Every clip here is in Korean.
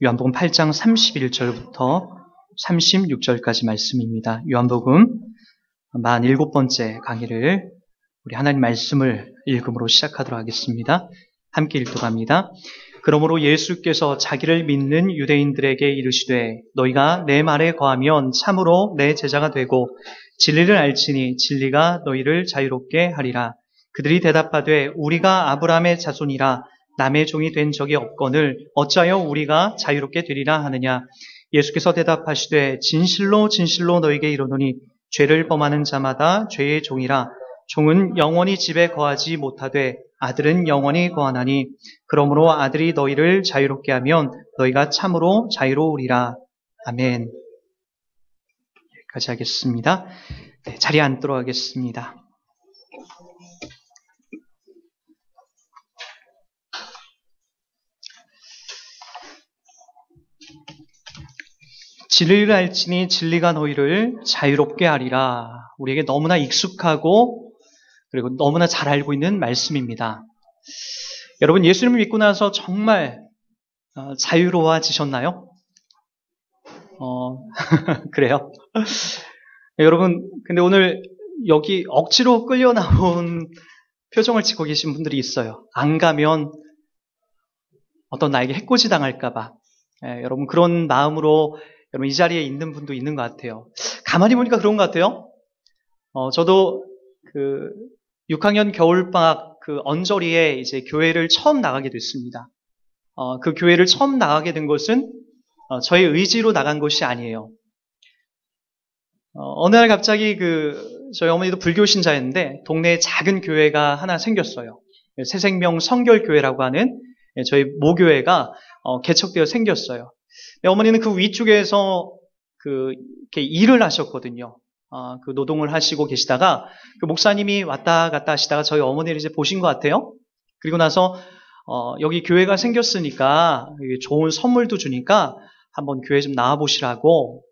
요한복음 8장 31절부터 36절까지 말씀입니다. 요한복음 47번째 강의를 우리 하나님 말씀을 읽음으로 시작하도록 하겠습니다. 함께 읽도록 합니다. 그러므로 예수께서 자기를 믿는 유대인들에게 이르시되 너희가 내 말에 거하면 참으로 내 제자가 되고 진리를 알지니 진리가 너희를 자유롭게 하리라. 그들이 대답하되 우리가 아브라함의 자손이라 남의 종이 된 적이 없거늘 어찌하여 우리가 자유롭게 되리라 하느냐. 예수께서 대답하시되 진실로 진실로 너희에게 이르노니 죄를 범하는 자마다 죄의 종이라. 종은 영원히 집에 거하지 못하되 아들은 영원히 거하나니 그러므로 아들이 너희를 자유롭게 하면 너희가 참으로 자유로우리라. 아멘. 여기까지 하겠습니다. 자리에 앉도록 하겠습니다. 진리를 알지니 진리가 너희를 자유롭게 하리라. 우리에게 너무나 익숙하고 그리고 너무나 잘 알고 있는 말씀입니다. 여러분, 예수님을 믿고 나서 정말 자유로워지셨나요? 그래요? 여러분, 근데 오늘 여기 억지로 끌려 나온 표정을 짓고 계신 분들이 있어요. 안 가면 어떤 나에게 해코지 당할까봐. 여러분, 그런 마음으로 여러분 이 자리에 있는 분도 있는 것 같아요. 가만히 보니까 그런 것 같아요. 저도 6학년 겨울방학 언저리에 이제 교회를 처음 나가게 됐습니다. 그 교회를 처음 나가게 된 것은 저의 의지로 나간 것이 아니에요. 어느 날 갑자기 저희 어머니도 불교 신자였는데 동네에 작은 교회가 하나 생겼어요. 새생명 성결교회라고 하는 저희 모교회가 개척되어 생겼어요. 어머니는 그 위쪽에서 이렇게 일을 하셨거든요. 그 노동을 하시고 계시다가 그 목사님이 왔다 갔다 하시다가 저희 어머니를 이제 보신 것 같아요. 그리고 나서 여기 교회가 생겼으니까 좋은 선물도 주니까 한번 교회 좀 나와 보시라고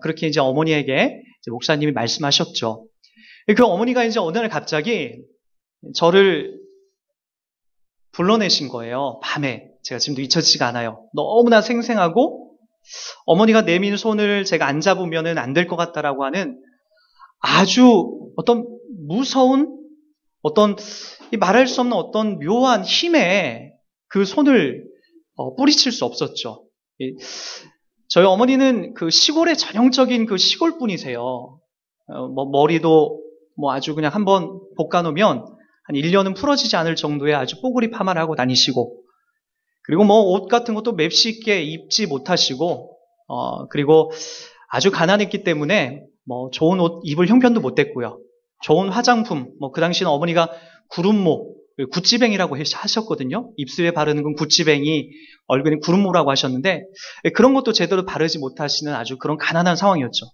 그렇게 이제 어머니에게 이제 목사님이 말씀하셨죠. 그 어머니가 이제 어느 날 갑자기 저를 불러내신 거예요. 밤에. 제가 지금도 잊혀지지가 않아요. 너무나 생생하고 어머니가 내민 손을 제가 안 잡으면 안 될 것 같다라고 하는 아주 어떤 무서운 어떤 말할 수 없는 어떤 묘한 힘에 그 손을 뿌리칠 수 없었죠. 저희 어머니는 그 시골의 전형적인 그 시골 분이세요. 머리도 아주 그냥 한번 볶아놓으면 한 1년은 풀어지지 않을 정도의 아주 뽀글이 파마를 하고 다니시고 그리고 옷 같은 것도 맵시게 입지 못하시고 그리고 아주 가난했기 때문에 좋은 옷 입을 형편도 못 됐고요. 좋은 화장품, 그 당시는 어머니가 구름모, 구찌뱅이라고 하셨거든요. 입술에 바르는 건 구찌뱅이, 얼굴에 구름모라고 하셨는데 그런 것도 제대로 바르지 못하시는 아주 그런 가난한 상황이었죠.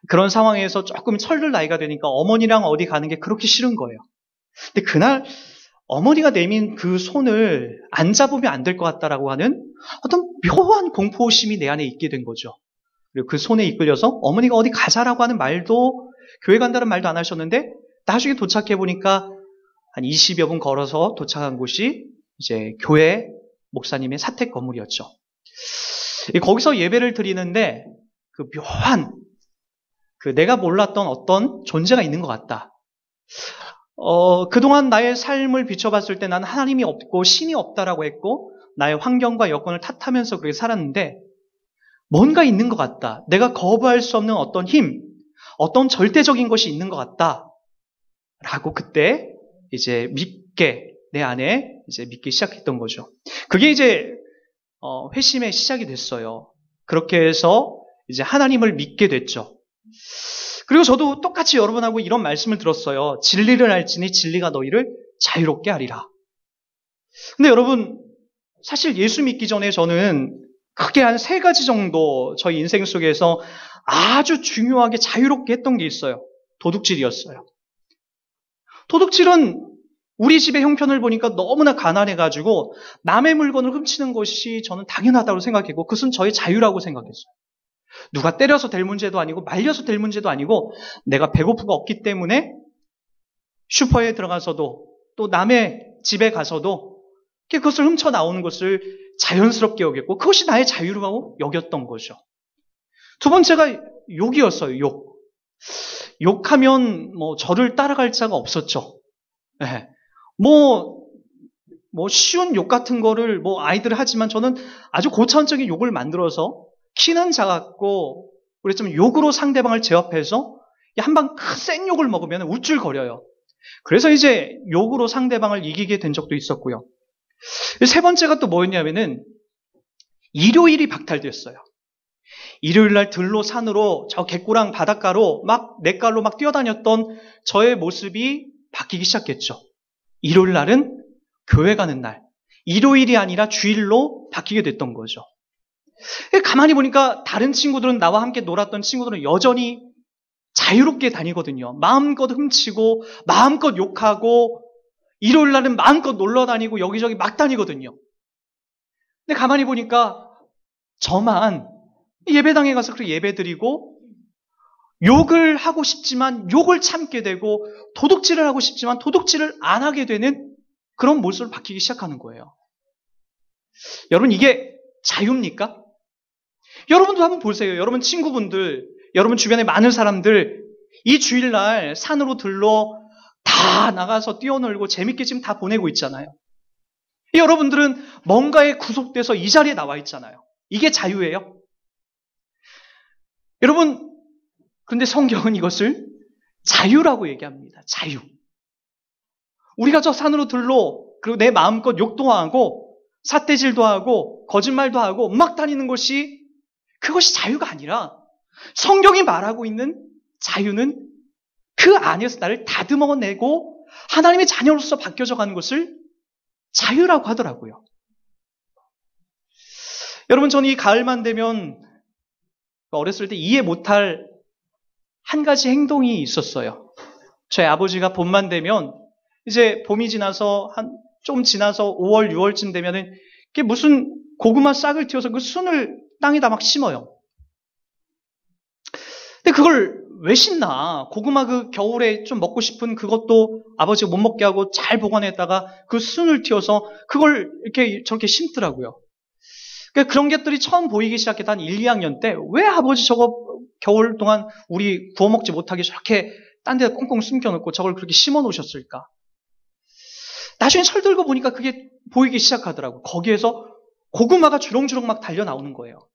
그런 상황에서 조금 철들 나이가 되니까 어머니랑 어디 가는 게 그렇게 싫은 거예요. 근데 그날 어머니가 내민 그 손을 안 잡으면 안 될 것 같다라고 하는 어떤 묘한 공포심이 내 안에 있게 된 거죠. 그리고 그 손에 이끌려서 어머니가 어디 가자라고 하는 말도, 교회 간다는 말도 안 하셨는데 나중에 도착해 보니까 한 20여 분 걸어서 도착한 곳이 이제 교회 목사님의 사택 건물이었죠. 거기서 예배를 드리는데 그 묘한 내가 몰랐던 어떤 존재가 있는 것 같다. 그동안 나의 삶을 비춰봤을 때 난 하나님이 없고 신이 없다라고 했고 나의 환경과 여건을 탓하면서 그렇게 살았는데 뭔가 있는 것 같다. 내가 거부할 수 없는 어떤 힘, 어떤 절대적인 것이 있는 것 같다. 라고 그때 이제 내 안에 이제 믿기 시작했던 거죠. 그게 이제 회심의 시작이 됐어요. 그렇게 해서 이제 하나님을 믿게 됐죠. 그리고 저도 똑같이 여러분하고 이런 말씀을 들었어요. 진리를 알지니 진리가 너희를 자유롭게 하리라. 근데 여러분, 사실 예수 믿기 전에 저는 크게 한 3가지 정도 저희 인생 속에서 아주 중요하게 자유롭게 했던 게 있어요. 도둑질이었어요. 도둑질은 우리 집의 형편을 보니까 너무나 가난해가지고 남의 물건을 훔치는 것이 저는 당연하다고 생각했고 그것은 저의 자유라고 생각했어요. 누가 때려서 될 문제도 아니고 말려서 될 문제도 아니고 내가 배고프고 없기 때문에 슈퍼에 들어가서도 또 남의 집에 가서도 그것을 훔쳐 나오는 것을 자연스럽게 여겼고 그것이 나의 자유라고 여겼던 거죠. 두 번째가 욕이었어요. 욕. 욕하면 저를 따라갈 자가 없었죠. 네. 쉬운 욕 같은 거를 아이들 하지만 저는 아주 고차원적인 욕을 만들어서 키는 작았고 그랬지만 욕으로 상대방을 제압해서 한방 센 욕을 먹으면 울줄거려요. 그래서 이제 욕으로 상대방을 이기게 된 적도 있었고요. 세 번째가 또 뭐였냐면은 일요일이 박탈됐어요. 일요일 날 들로 산으로 저 갯고랑 바닷가로 냇가로 뛰어다녔던 저의 모습이 바뀌기 시작했죠. 일요일 날은 교회 가는 날, 일요일이 아니라 주일로 바뀌게 됐던 거죠. 가만히 보니까 다른 친구들은 나와 함께 놀았던 친구들은 여전히 자유롭게 다니거든요. 마음껏 훔치고 마음껏 욕하고 일요일 날은 마음껏 놀러 다니고 여기저기 막 다니거든요. 근데 가만히 보니까 저만 예배당에 가서 그렇게 예배드리고 욕을 하고 싶지만 욕을 참게 되고 도둑질을 하고 싶지만 도둑질을 안 하게 되는 그런 모습으로 바뀌기 시작하는 거예요. 여러분 이게 자유입니까? 여러분도 한번 보세요. 여러분 친구분들, 여러분 주변에 많은 사람들 이 주일날 산으로 들러 다 나가서 뛰어놀고 재밌게 지금 다 보내고 있잖아요. 여러분들은 뭔가에 구속돼서 이 자리에 나와 있잖아요. 이게 자유예요? 여러분, 그런데 성경은 이것을 자유라고 얘기합니다. 자유. 우리가 저 산으로 들러 그리고 내 마음껏 욕도 하고 삿대질도 하고 거짓말도 하고 막 다니는 것이 그것이 자유가 아니라 성경이 말하고 있는 자유는 그 안에서 나를 다듬어내고 하나님의 자녀로서 바뀌어져 가는 것을 자유라고 하더라고요. 여러분, 저는 이 가을만 되면 어렸을 때 이해 못할 한 가지 행동이 있었어요. 저희 아버지가 봄만 되면 이제 봄이 지나서 좀 지나서 5월, 6월쯤 되면은 그게 무슨 고구마 싹을 틔워서 그 순을 땅에다 막 심어요. 근데 그걸 왜 심나? 고구마 그 겨울에 좀 먹고 싶은 그것도 아버지가 못 먹게 하고 잘 보관했다가 그 순을 틔워서 그걸 이렇게 저렇게 심더라고요. 그러니까 그런 것들이 처음 보이기 시작했던 한 1, 2학년 때 왜 아버지 저거 겨울 동안 우리 구워 먹지 못하게 저렇게 딴 데다 꽁꽁 숨겨놓고 저걸 그렇게 심어 놓으셨을까? 나중에 철들고 보니까 그게 보이기 시작하더라고요. 거기에서 고구마가 주렁주렁 막 달려 나오는 거예요.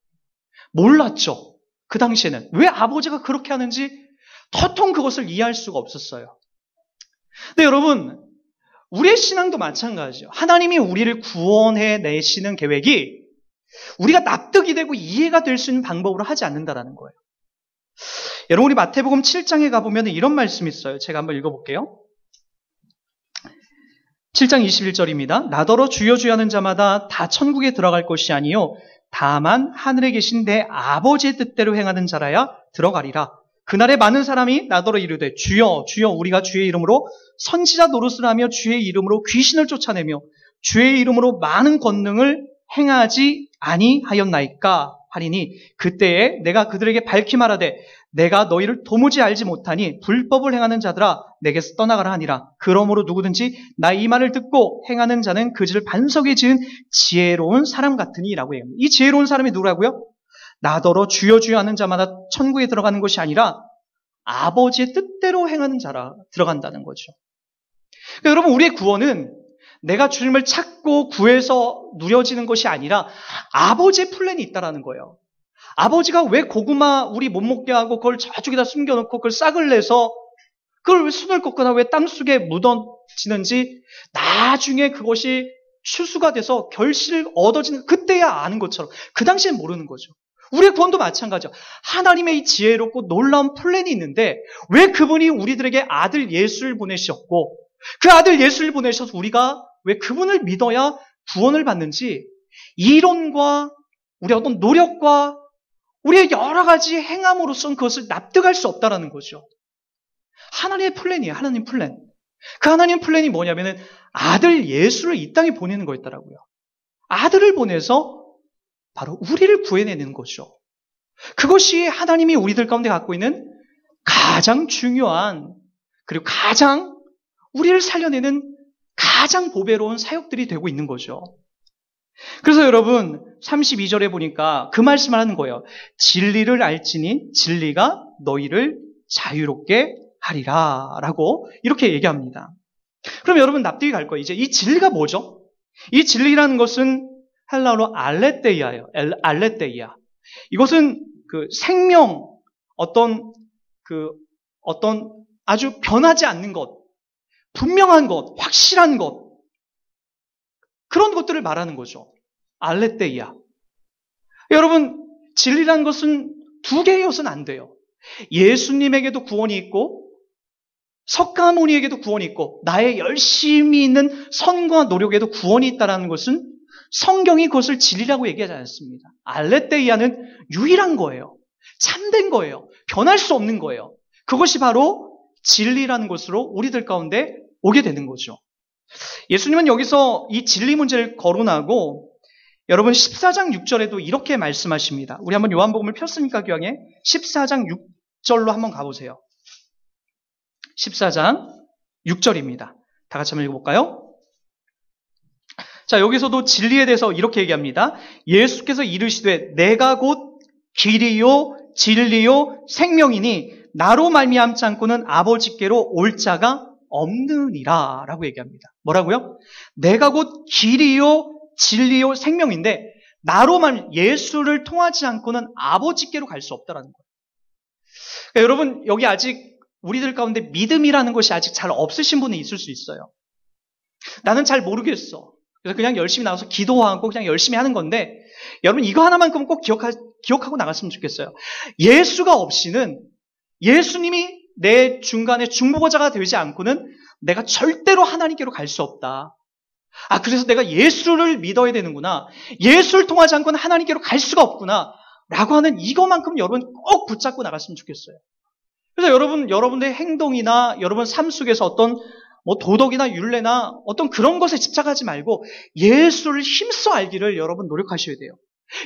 몰랐죠. 그 당시에는. 왜 아버지가 그렇게 하는지 도통 그것을 이해할 수가 없었어요. 근데 여러분, 우리의 신앙도 마찬가지죠. 하나님이 우리를 구원해 내시는 계획이 우리가 납득이 되고 이해가 될 수 있는 방법으로 하지 않는다라는 거예요. 여러분, 우리 마태복음 7장에 가보면 이런 말씀이 있어요. 제가 한번 읽어볼게요. 7장 21절입니다. 나더러 주여 주여 하는 자마다 다 천국에 들어갈 것이 아니요 다만 하늘에 계신 내 아버지의 뜻대로 행하는 자라야 들어가리라. 그날에 많은 사람이 나더러 이르되 주여 주여 우리가 주의 이름으로 선지자 노릇을 하며 주의 이름으로 귀신을 쫓아내며 주의 이름으로 많은 권능을 행하지 아니하였나이까 하리니 그때에 내가 그들에게 밝히 말하되 내가 너희를 도무지 알지 못하니 불법을 행하는 자들아 내게서 떠나가라 하니라. 그러므로 누구든지 나 이 말을 듣고 행하는 자는 그 질을 반석에 지은 지혜로운 사람 같으니 라고 해요. 이 지혜로운 사람이 누구라고요? 나더러 주여 주여 하는 자마다 천국에 들어가는 것이 아니라 아버지의 뜻대로 행하는 자라 들어간다는 거죠. 그러니까 여러분, 우리의 구원은 내가 주님을 찾고 구해서 누려지는 것이 아니라 아버지의 플랜이 있다는 거예요. 아버지가 왜 고구마 우리 못 먹게 하고 그걸 저쪽에다 숨겨놓고 그걸 싹을 내서 그걸 왜 순을 꺾거나 왜 땅속에 묻어지는지 나중에 그것이 추수가 돼서 결실을 얻어지는 그때야 아는 것처럼 그 당시엔 모르는 거죠. 우리의 구원도 마찬가지죠. 하나님의 이 지혜롭고 놀라운 플랜이 있는데 왜 그분이 우리들에게 아들 예수를 보내셨고 그 아들 예수를 보내셔서 우리가 왜 그분을 믿어야 구원을 받는지 이론과 우리의 어떤 노력과 우리의 여러 가지 행함으로서는 그것을 납득할 수 없다라는 거죠. 하나님의 플랜이에요. 하나님 플랜. 그 하나님 플랜이 뭐냐면은 아들 예수를 이 땅에 보내는 거였더라고요. 아들을 보내서 바로 우리를 구해내는 거죠. 그것이 하나님이 우리들 가운데 갖고 있는 가장 중요한 그리고 가장 우리를 살려내는 가장 보배로운 사역들이 되고 있는 거죠. 그래서 여러분 32절에 보니까 그 말씀을 하는 거예요. 진리를 알지니 진리가 너희를 자유롭게 하리라 라고 이렇게 얘기합니다. 그럼 여러분 납득이 갈 거예요. 이제 이 진리가 뭐죠? 이 진리라는 것은 헬라어로 알레테이아예요. 알레테이아. 이것은 그 생명, 어떤 아주 변하지 않는 것, 분명한 것, 확실한 것, 그런 것들을 말하는 거죠. 알레테이아. 여러분, 진리라는 것은 두 개의 것은 안 돼요. 예수님에게도 구원이 있고, 석가모니에게도 구원이 있고, 나의 열심히 있는 선과 노력에도 구원이 있다는 것은 성경이 그것을 진리라고 얘기하지 않습니다. 알레테이아는 유일한 거예요. 참된 거예요. 변할 수 없는 거예요. 그것이 바로 진리라는 것으로 우리들 가운데 오게 되는 거죠. 예수님은 여기서 이 진리 문제를 거론하고 여러분 14장 6절에도 이렇게 말씀하십니다. 우리 한번 요한복음을 폈으니까 교양에 14장 6절로 한번 가보세요. 14장 6절입니다. 다 같이 한번 읽어볼까요? 자, 여기서도 진리에 대해서 이렇게 얘기합니다. 예수께서 이르시되 내가 곧 길이요 진리요 생명이니 나로 말미암지 않고는 아버지께로 올 자가 없느니라 라고 얘기합니다. 뭐라고요? 내가 곧 길이요 진리요 생명인데 나로 예수를 통하지 않고는 아버지께로 갈 수 없다라는 거예요. 그러니까 여러분 여기 아직 우리들 가운데 믿음이라는 것이 아직 잘 없으신 분이 있을 수 있어요. 나는 잘 모르겠어. 그래서 그냥 열심히 나와서 기도하고 그냥 열심히 하는 건데 여러분 이거 하나만큼은 꼭 기억하고 나갔으면 좋겠어요. 예수가 없이는 예수님이 내 중간에 중보자가 되지 않고는 내가 절대로 하나님께로 갈 수 없다. 그래서 내가 예수를 믿어야 되는구나. 예수를 통하지 않고는 하나님께로 갈 수가 없구나. 라고 하는 이것만큼 여러분 꼭 붙잡고 나갔으면 좋겠어요. 그래서 여러분의 행동이나 여러분 삶 속에서 어떤 도덕이나 율례나 어떤 그런 것에 집착하지 말고 예수를 힘써 알기를 여러분 노력하셔야 돼요.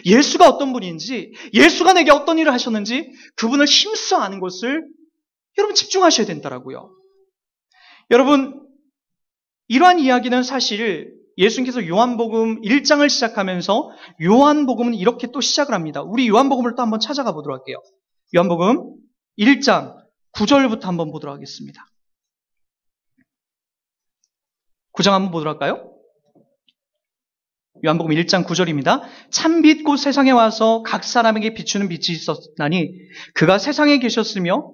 예수가 어떤 분인지, 예수가 내게 어떤 일을 하셨는지 그분을 힘써 아는 것을 여러분 집중하셔야 된다라고요. 여러분 이러한 이야기는 사실 예수님께서 요한복음 1장을 시작하면서 요한복음은 이렇게 또 시작을 합니다. 우리 요한복음을 또 한번 찾아가 보도록 할게요. 요한복음 1장 9절부터 한번 보도록 하겠습니다. 9장 한번 보도록 할까요? 요한복음 1장 9절입니다. 참빛 곧 세상에 와서 각 사람에게 비추는 빛이 있었나니 그가 세상에 계셨으며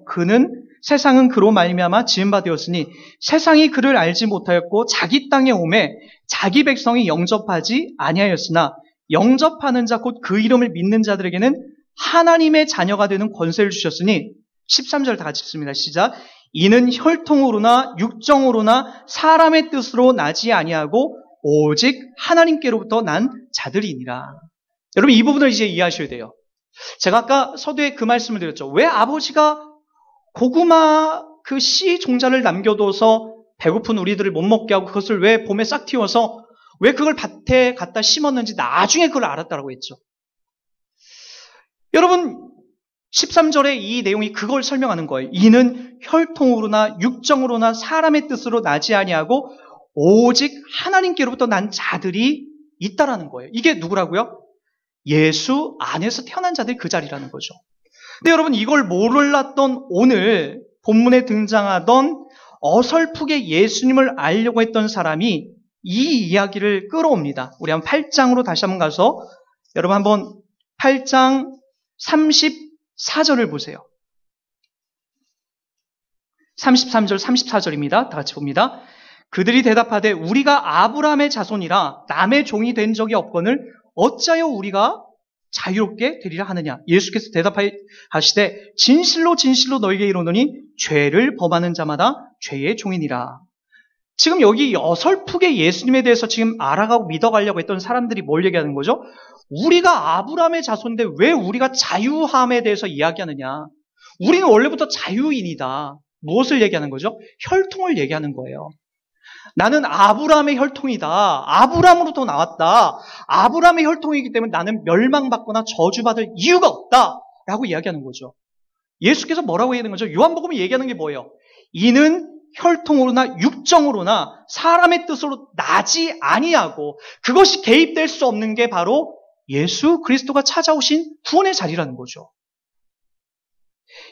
세상은 그로 말미암아 지은 바 되었으니 세상이 그를 알지 못하였고 자기 땅에 오매 자기 백성이 영접하지 아니하였으나 영접하는 자 곧 그 이름을 믿는 자들에게는 하나님의 자녀가 되는 권세를 주셨으니 13절 다 같이 읽습니다. 시작. 이는 혈통으로나 육정으로나 사람의 뜻으로 나지 아니하고 오직 하나님께로부터 난 자들이니라. 여러분 이 부분을 이제 이해하셔야 돼요. 제가 아까 서두에 그 말씀을 드렸죠. 왜 아버지가 고구마 그 씨 종자를 남겨둬서 배고픈 우리들을 못 먹게 하고 그것을 왜 봄에 싹 틔워서 왜 그걸 밭에 갖다 심었는지 나중에 그걸 알았다고 했죠. 여러분 13절에 이 내용이 그걸 설명하는 거예요. 이는 혈통으로나 육정으로나 사람의 뜻으로 나지 아니하고 오직 하나님께로부터 난 자들이 있다라는 거예요. 이게 누구라고요? 예수 안에서 태어난 자들이 그 자리라는 거죠. 근데 여러분 이걸 몰랐던 오늘 본문에 등장하던 어설프게 예수님을 알려고 했던 사람이 이 이야기를 끌어옵니다. 우리 한번 8장으로 다시 한번 가서 여러분 한번 8장 34절을 보세요. 33절 34절입니다. 다 같이 봅니다. 그들이 대답하되 우리가 아브라함의 자손이라 남의 종이 된 적이 없거늘 어찌하여 우리가 자유롭게 되리라 하느냐. 예수께서 대답하시되 진실로 진실로 너희에게 이르노니 죄를 범하는 자마다 죄의 종이니라. 지금 여기 어설프게 예수님에 대해서 지금 알아가고 믿어가려고 했던 사람들이 뭘 얘기하는 거죠? 우리가 아브라함의 자손인데 왜 우리가 자유함에 대해서 이야기하느냐. 우리는 원래부터 자유인이다. 무엇을 얘기하는 거죠? 혈통을 얘기하는 거예요. 나는 아브라함의 혈통이다. 아브라함으로부터 나왔다. 아브라함의 혈통이기 때문에 나는 멸망받거나 저주받을 이유가 없다. 라고 이야기하는 거죠. 예수께서 뭐라고 얘기하는 거죠? 요한복음이 얘기하는 게 뭐예요? 이는 혈통으로나 육정으로나 사람의 뜻으로 나지 아니하고 그것이 개입될 수 없는 게 바로 예수 그리스도가 찾아오신 구원의 자리라는 거죠.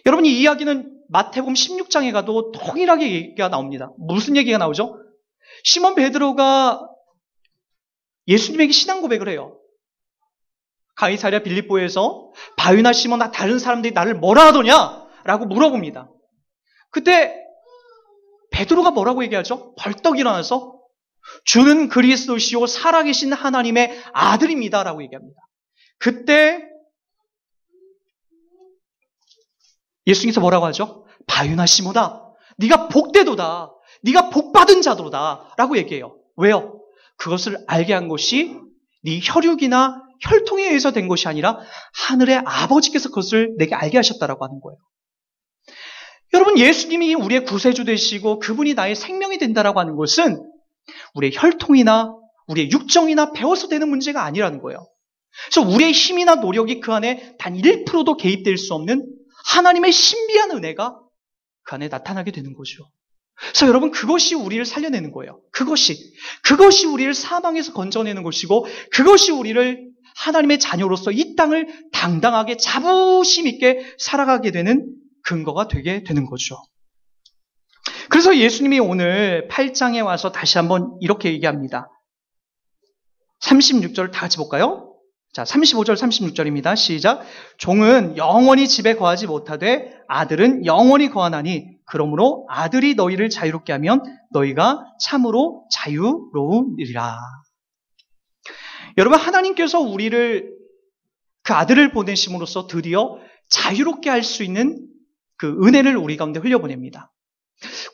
여러분, 이 이야기는 마태복음 16장에 가도 동일하게 얘기가 나옵니다. 무슨 얘기가 나오죠? 시몬 베드로가 예수님에게 신앙 고백을 해요. 가이사랴 빌립보에서 바유나 시몬, 다른 사람들이 나를 뭐라 하더냐? 라고 물어봅니다. 그때 베드로가 뭐라고 얘기하죠? 벌떡 일어나서 주는 그리스도시요 살아계신 하나님의 아들입니다 라고 얘기합니다. 그때 예수님께서 뭐라고 하죠? 바유나 시몬아, 네가 복되도다. 네가 복받은 자도다 라고 얘기해요. 왜요? 그것을 알게 한 것이 네 혈육이나 혈통에 의해서 된 것이 아니라 하늘의 아버지께서 그것을 내게 알게 하셨다라고 하는 거예요. 여러분, 예수님이 우리의 구세주 되시고 그분이 나의 생명이 된다라고 하는 것은 우리의 혈통이나 우리의 육정이나 배워서 되는 문제가 아니라는 거예요. 그래서 우리의 힘이나 노력이 그 안에 단 1%도 개입될 수 없는 하나님의 신비한 은혜가 그 안에 나타나게 되는 거죠. 그래서 여러분, 그것이 우리를 살려내는 거예요. 그것이 우리를 사망에서 건져내는 것이고, 그것이 우리를 하나님의 자녀로서 이 땅을 당당하게 자부심 있게 살아가게 되는 근거가 되게 되는 거죠. 그래서 예수님이 오늘 8장에 와서 다시 한번 이렇게 얘기합니다. 36절 다 같이 볼까요? 자, 35절, 36절입니다. 시작. 종은 영원히 집에 거하지 못하되 아들은 영원히 거하나니 그러므로 아들이 너희를 자유롭게 하면 너희가 참으로 자유로우리라. 여러분, 하나님께서 우리를 그 아들을 보내심으로써 드디어 자유롭게 할 수 있는 그 은혜를 우리 가운데 흘려보냅니다.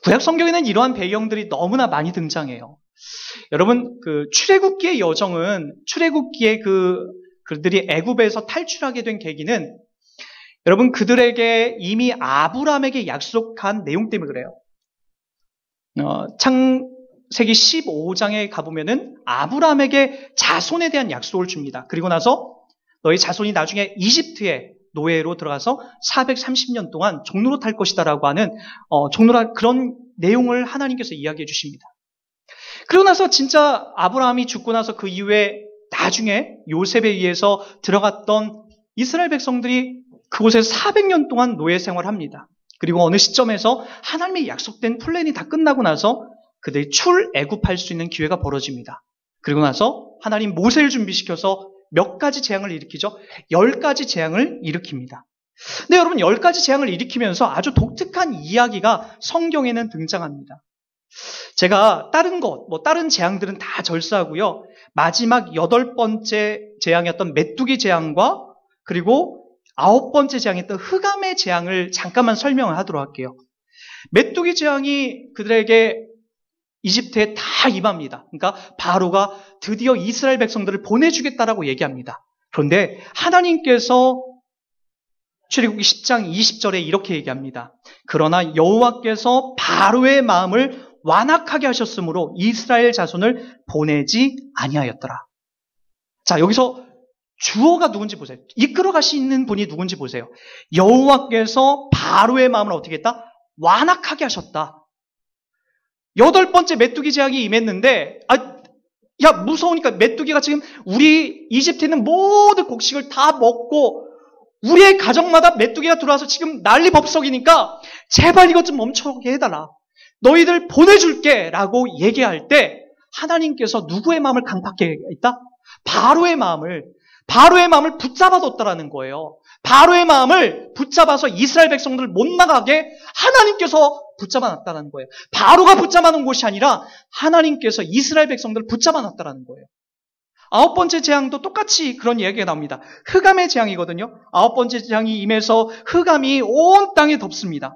구약 성경에는 이러한 배경들이 너무나 많이 등장해요. 여러분, 그 출애굽기의 여정은 출애굽기의 그들이 애굽에서 탈출하게 된 계기는 여러분, 그들에게 이미 아브라함에게 약속한 내용 때문에 그래요. 창세기 15장에 가보면은 아브라함에게 자손에 대한 약속을 줍니다. 그리고 나서 너희 자손이 나중에 이집트에 노예로 들어가서 430년 동안 종로로 탈 것이다라고 하는 그런 내용을 하나님께서 이야기해 주십니다. 그리고 나서 진짜 아브라함이 죽고 나서 그 이후에 나중에 요셉에 의해서 들어갔던 이스라엘 백성들이 그곳에서 400년 동안 노예 생활을 합니다. 그리고 어느 시점에서 하나님의 약속된 플랜이 다 끝나고 나서 그들이 출애굽할 수 있는 기회가 벌어집니다. 그리고 나서 하나님 모세를 준비시켜서 몇 가지 재앙을 일으키죠? 10가지 재앙을 일으킵니다. 근데 여러분, 10가지 재앙을 일으키면서 아주 독특한 이야기가 성경에는 등장합니다. 제가 다른 재앙들은 다 절사하고요. 마지막 8번째 재앙이었던 메뚜기 재앙과 그리고 9번째 재앙이었던 흑암의 재앙을 잠깐만 설명을 하도록 할게요. 메뚜기 재앙이 그들에게 이집트에 다 임합니다. 그러니까 바로가 드디어 이스라엘 백성들을 보내주겠다라고 얘기합니다. 그런데 하나님께서 출애굽기 10장 20절에 이렇게 얘기합니다. 그러나 여호와께서 바로의 마음을 완악하게 하셨으므로 이스라엘 자손을 보내지 아니하였더라. 자, 여기서 주어가 누군지 보세요. 이끌어 가시는 분이 누군지 보세요. 여호와께서 바로의 마음을 어떻게 했다? 완악하게 하셨다. 8번째 메뚜기 재앙이 임했는데, 무서우니까 메뚜기가 지금 우리 이집트에 있는 모든 곡식을 다 먹고 우리의 가정마다 메뚜기가 들어와서 지금 난리법석이니까 제발 이것 좀 멈춰게 해달라. 너희들 보내줄게 라고 얘기할 때 하나님께서 누구의 마음을 강팍하게 했다? 바로의 마음을 붙잡아뒀다라는 거예요. 바로의 마음을 붙잡아서 이스라엘 백성들을 못 나가게 하나님께서 붙잡아놨다는 거예요. 바로가 붙잡아놓은 것이 아니라 하나님께서 이스라엘 백성들을 붙잡아놨다는 거예요. 9번째 재앙도 똑같이 그런 이야기가 나옵니다. 흑암의 재앙이거든요. 9번째 재앙이 임해서 흑암이 온 땅에 덮습니다.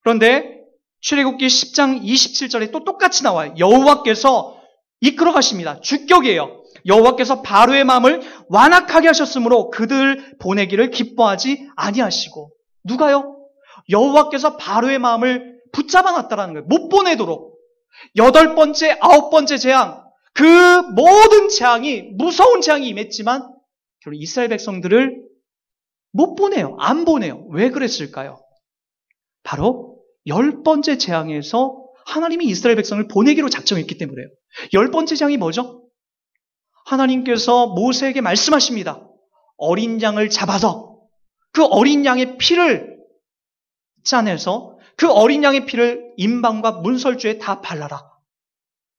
그런데 출애굽기 10장 27절에 또 똑같이 나와요. 여호와께서 이끌어 가십니다. 주격이에요. 여호와께서 바로의 마음을 완악하게 하셨으므로 그들 보내기를 기뻐하지 아니하시고. 누가요? 여호와께서 바로의 마음을 붙잡아놨다는 거예요. 못 보내도록. 8번째, 9번째 재앙, 그 모든 재앙이, 무서운 재앙이 임했지만 결국 이스라엘 백성들을 못 보내요. 안 보내요. 왜 그랬을까요? 바로 10번째 재앙에서 하나님이 이스라엘 백성을 보내기로 작정했기 때문에요. 10번째 장이 뭐죠? 하나님께서 모세에게 말씀하십니다. 어린 양을 잡아서 그 어린 양의 피를 짜내서 그 어린 양의 피를 임방과 문설주에 다 발라라.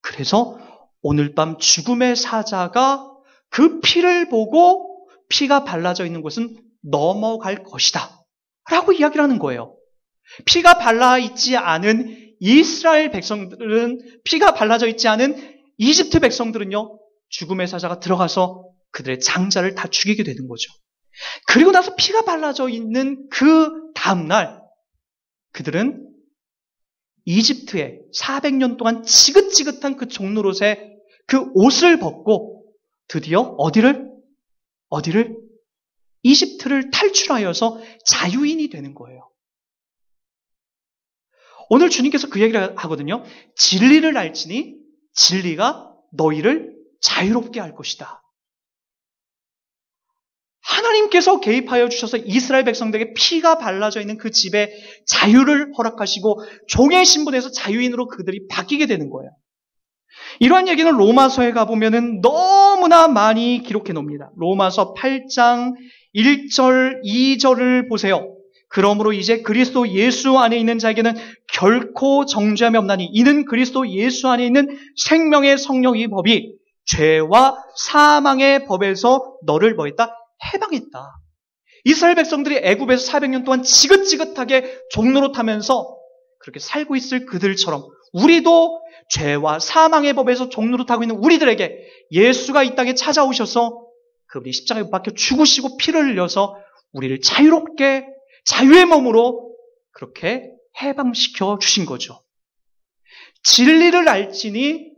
그래서 오늘 밤 죽음의 사자가 그 피를 보고 피가 발라져 있는 곳은 넘어갈 것이다 라고 이야기를 하는 거예요. 피가 발라 있지 않은 이스라엘 백성들은, 피가 발라져 있지 않은 이집트 백성들은요, 죽음의 사자가 들어가서 그들의 장자를 다 죽이게 되는 거죠. 그리고 나서 피가 발라져 있는 그 다음날 그들은 이집트에 400년 동안 지긋지긋한 그 종로릇의 그 옷을 벗고 드디어 어디를? 이집트를 탈출하여서 자유인이 되는 거예요. 오늘 주님께서 그 얘기를 하거든요. 진리를 알지니 진리가 너희를 자유롭게 할 것이다. 하나님께서 개입하여 주셔서 이스라엘 백성들에게 피가 발라져 있는 그 집에 자유를 허락하시고 종의 신분에서 자유인으로 그들이 바뀌게 되는 거예요. 이러한 얘기는 로마서에 가보면 너무나 많이 기록해 놓습니다. 로마서 8장 1절, 2절을 보세요. 그러므로 이제 그리스도 예수 안에 있는 자에게는 결코 정죄함이 없나니 이는 그리스도 예수 안에 있는 생명의 성령의 법이 죄와 사망의 법에서 너를 뭐했다? 해방했다. 이스라엘 백성들이 애굽에서 400년 동안 지긋지긋하게 종노릇하면서 그렇게 살고 있을 그들처럼 우리도 죄와 사망의 법에서 종노릇하고 있는 우리들에게 예수가 이 땅에 찾아오셔서 그분이 십자가에 못 박혀 죽으시고 피를 흘려서 우리를 자유롭게 자유의 몸으로 그렇게 해방시켜 주신 거죠. 진리를 알지니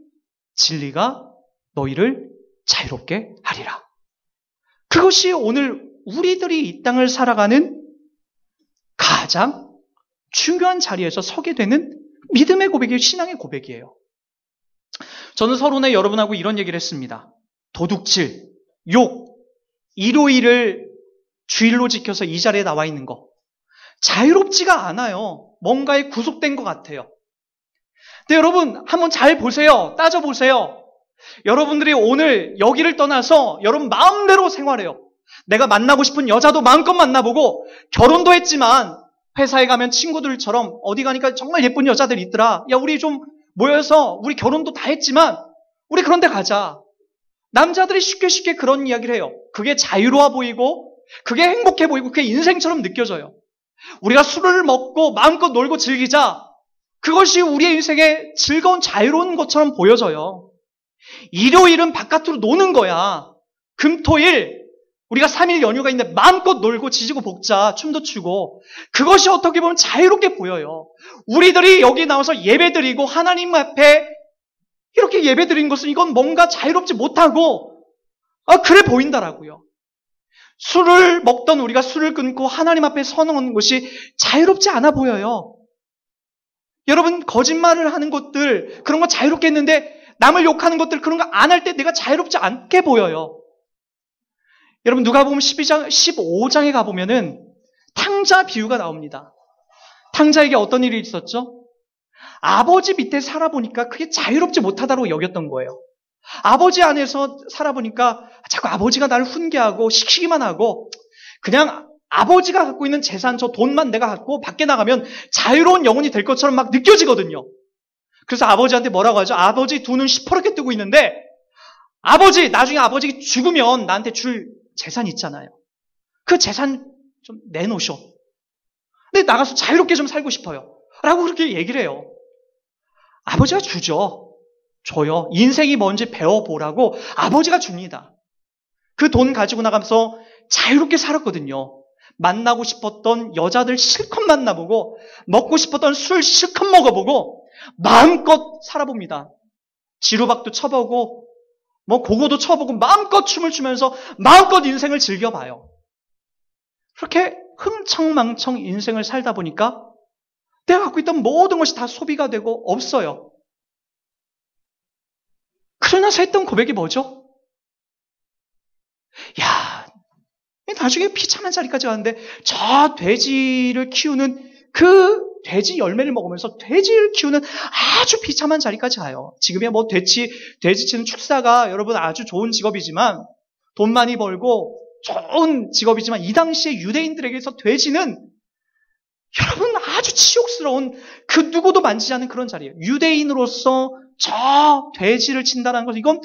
진리가 너희를 자유롭게 하리라. 그것이 오늘 우리들이 이 땅을 살아가는 가장 중요한 자리에서 서게 되는 믿음의 고백이에요. 신앙의 고백이에요. 저는 서론에 여러분하고 이런 얘기를 했습니다. 도둑질, 욕, 일요일을 주일로 지켜서 이 자리에 나와 있는 거 자유롭지가 않아요. 뭔가에 구속된 것 같아요. 근데 여러분 한번 잘 보세요. 따져보세요. 여러분들이 오늘 여기를 떠나서 여러분 마음대로 생활해요. 내가 만나고 싶은 여자도 마음껏 만나보고 결혼도 했지만 회사에 가면 친구들처럼 어디 가니까 정말 예쁜 여자들이 있더라. 야, 우리 좀 모여서 우리 결혼도 다 했지만 우리 그런 데 가자. 남자들이 쉽게 그런 이야기를 해요. 그게 자유로워 보이고 그게 행복해 보이고 그게 인생처럼 느껴져요. 우리가 술을 먹고 마음껏 놀고 즐기자. 그것이 우리의 인생의 즐거운 자유로운 것처럼 보여져요. 일요일은 바깥으로 노는 거야. 금토일 우리가 3일 연휴가 있는데 마음껏 놀고 지지고 볶자. 춤도 추고. 그것이 어떻게 보면 자유롭게 보여요. 우리들이 여기 나와서 예배드리고 하나님 앞에 이렇게 예배드리는 것은 이건 뭔가 자유롭지 못하고 그래 보인다라고요. 술을 먹던 우리가 술을 끊고 하나님 앞에 서는 것이 자유롭지 않아 보여요. 여러분 거짓말을 하는 것들 그런 거 자유롭게 했는데 남을 욕하는 것들 그런 거 안 할 때 내가 자유롭지 않게 보여요. 여러분 누가복음 15장에 가보면은 탕자 비유가 나옵니다. 탕자에게 어떤 일이 있었죠? 아버지 밑에 살아보니까 그게 자유롭지 못하다고 여겼던 거예요. 아버지 안에서 살아보니까 자꾸 아버지가 나를 훈계하고 시키기만 하고 그냥 아버지가 갖고 있는 재산 저 돈만 내가 갖고 밖에 나가면 자유로운 영혼이 될 것처럼 막 느껴지거든요. 그래서 아버지한테 뭐라고 하죠? 아버지 두 눈 시퍼렇게 뜨고 있는데 아버지 나중에 아버지가 죽으면 나한테 줄 재산 있잖아요. 그 재산 좀 내놓으셔. 근데 나가서 자유롭게 좀 살고 싶어요. 라고 그렇게 얘기를 해요. 아버지가 주죠. 줘요. 인생이 뭔지 배워보라고 아버지가 줍니다. 그 돈 가지고 나가면서 자유롭게 살았거든요. 만나고 싶었던 여자들 실컷 만나보고 먹고 싶었던 술 실컷 먹어보고 마음껏 살아봅니다. 지루박도 쳐보고 뭐 고고도 쳐보고 마음껏 춤을 추면서 마음껏 인생을 즐겨봐요. 그렇게 흥청망청 인생을 살다 보니까 내가 갖고 있던 모든 것이 다 소비가 되고 없어요. 그러나서 했던 고백이 뭐죠? 야, 나중에 비참한 자리까지 가는데 저 돼지를 키우는 그 돼지 열매를 먹으면서 돼지를 키우는 아주 비참한 자리까지 가요. 지금이야 뭐 돼지치는 축사가 여러분 아주 좋은 직업이지만, 돈 많이 벌고 좋은 직업이지만, 이 당시에 유대인들에게서 돼지는 여러분 아주 치욕스러운, 그 누구도 만지지 않는 그런 자리예요. 유대인으로서 저 돼지를 친다는 것은, 이건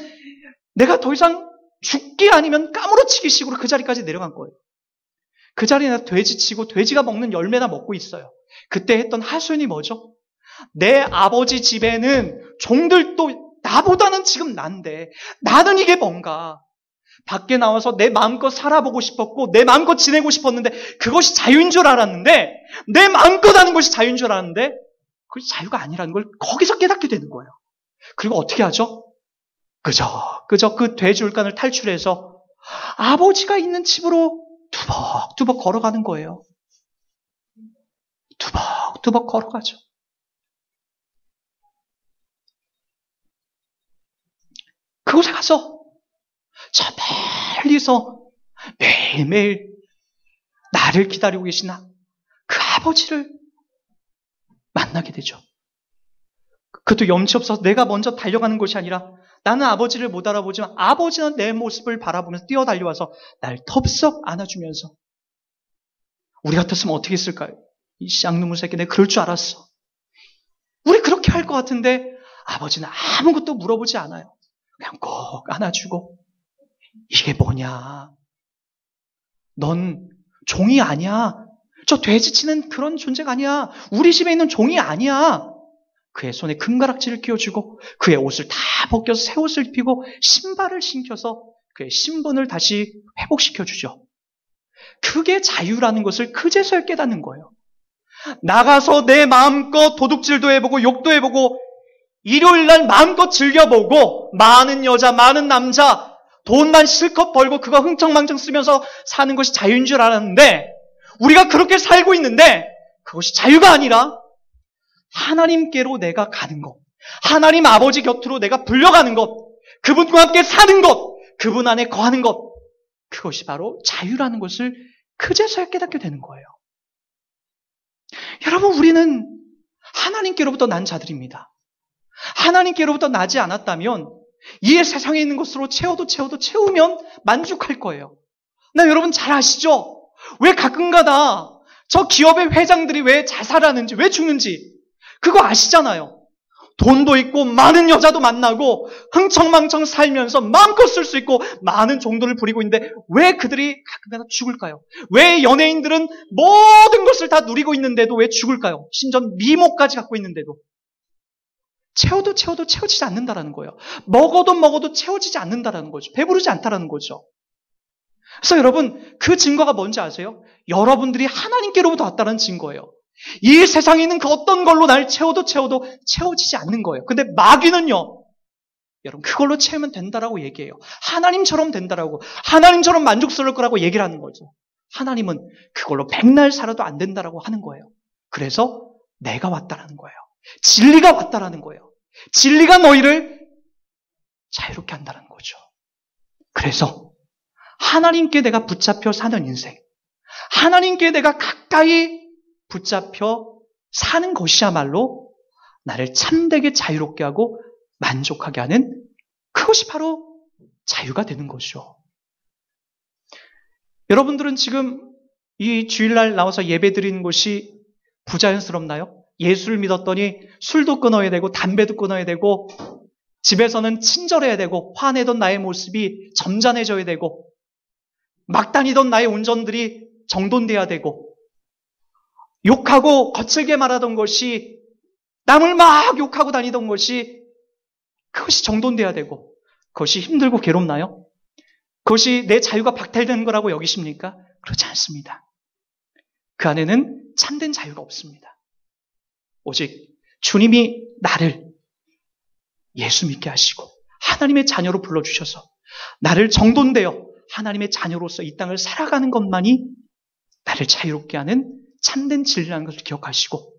내가 더 이상 죽기 아니면 까무러치기 식으로 그 자리까지 내려간 거예요. 그 자리에 돼지 치고 돼지가 먹는 열매나 먹고 있어요. 그때 했던 하소연이 뭐죠? 내 아버지 집에는 종들도 나보다는 지금 난데 나는 이게 뭔가, 밖에 나와서 내 마음껏 살아보고 싶었고 내 마음껏 지내고 싶었는데 그것이 자유인 줄 알았는데, 내 마음껏 하는 것이 자유인 줄 알았는데 그것이 자유가 아니라는 걸 거기서 깨닫게 되는 거예요. 그리고 어떻게 하죠? 그저 그 돼지울간을 탈출해서 아버지가 있는 집으로 투벅투벅 걸어가는 거예요. 투벅투벅 걸어가죠. 그곳에 가서 저 멀리서 매일매일 나를 기다리고 계신 그 아버지를 만나게 되죠. 그것도 염치 없어서 내가 먼저 달려가는 것이 아니라, 나는 아버지를 못 알아보지만 아버지는 내 모습을 바라보면서 뛰어달려와서 날 덥석 안아주면서, 우리 같았으면 어떻게 했을까요? 이 쌍놈의 새끼, 내가 그럴 줄 알았어. 우리 그렇게 할 것 같은데 아버지는 아무것도 물어보지 않아요. 그냥 꼭 안아주고, 이게 뭐냐? 넌 종이 아니야. 저 돼지치는 그런 존재가 아니야. 우리 집에 있는 종이 아니야. 그의 손에 금가락지를 끼워주고 그의 옷을 다 벗겨서 새 옷을 입히고 신발을 신겨서 그의 신분을 다시 회복시켜주죠. 그게 자유라는 것을 그제서야 깨닫는 거예요. 나가서 내 마음껏 도둑질도 해보고 욕도 해보고 일요일날 마음껏 즐겨보고, 많은 여자 많은 남자 돈만 실컷 벌고 그거 흥청망청 쓰면서 사는 것이 자유인 줄 알았는데, 우리가 그렇게 살고 있는데 그것이 자유가 아니라 하나님께로 내가 가는 것, 하나님 아버지 곁으로 내가 불려가는 것, 그분과 함께 사는 것, 그분 안에 거하는 것, 그것이 바로 자유라는 것을 그제서야 깨닫게 되는 거예요. 여러분, 우리는 하나님께로부터 난 자들입니다. 하나님께로부터 나지 않았다면 이 세상에 있는 것으로 채우면 만족할 거예요. 나 여러분 잘 아시죠? 왜 가끔가다 저 기업의 회장들이 왜 자살하는지, 왜 죽는지 그거 아시잖아요. 돈도 있고 많은 여자도 만나고 흥청망청 살면서 마음껏 쓸 수 있고 많은 종도를 부리고 있는데 왜 그들이 가끔가다 죽을까요? 왜 연예인들은 모든 것을 다 누리고 있는데도 왜 죽을까요? 심지어 미모까지 갖고 있는데도 채워도 채워지지 않는다라는 거예요. 먹어도 채워지지 않는다라는 거죠. 배부르지 않다라는 거죠. 그래서 여러분, 그 증거가 뭔지 아세요? 여러분들이 하나님께로부터 왔다는 증거예요. 이 세상에 있는 그 어떤 걸로 날 채워도 채워지지 않는 거예요. 근데 마귀는요, 여러분 그걸로 채우면 된다라고 얘기해요. 하나님처럼 된다라고, 하나님처럼 만족스러울 거라고 얘기를 하는 거죠. 하나님은 그걸로 백날 살아도 안 된다라고 하는 거예요. 그래서 내가 왔다라는 거예요. 진리가 왔다라는 거예요. 진리가 너희를 자유롭게 한다는 거죠. 그래서 하나님께 내가 붙잡혀 사는 인생, 하나님께 내가 가까이 붙잡혀 사는 것이야말로 나를 참되게 자유롭게 하고 만족하게 하는, 그것이 바로 자유가 되는 거죠. 여러분들은 지금 이 주일날 나와서 예배 드리는 것이 부자연스럽나요? 예수를 믿었더니 술도 끊어야 되고 담배도 끊어야 되고 집에서는 친절해야 되고 화내던 나의 모습이 점잖해져야 되고 막 다니던 나의 운전들이 정돈돼야 되고 욕하고 거칠게 말하던 것이, 남을 막 욕하고 다니던 것이, 그것이 정돈돼야 되고, 그것이 힘들고 괴롭나요? 그것이 내 자유가 박탈되는 거라고 여기십니까? 그렇지 않습니다. 그 안에는 참된 자유가 없습니다. 오직 주님이 나를 예수 믿게 하시고 하나님의 자녀로 불러주셔서 나를 정돈되어 하나님의 자녀로서 이 땅을 살아가는 것만이 나를 자유롭게 하는 참된 진리라는 것을 기억하시고,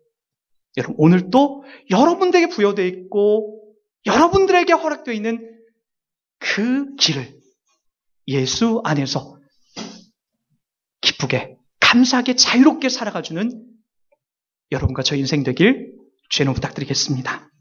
여러분 오늘도 여러분들에게 부여되어 있고 여러분들에게 허락되어 있는 그 길을 예수 안에서 기쁘게 감사하게 자유롭게 살아가주는 여러분과 저 인생 되길 주의 이름으로 부탁드리겠습니다.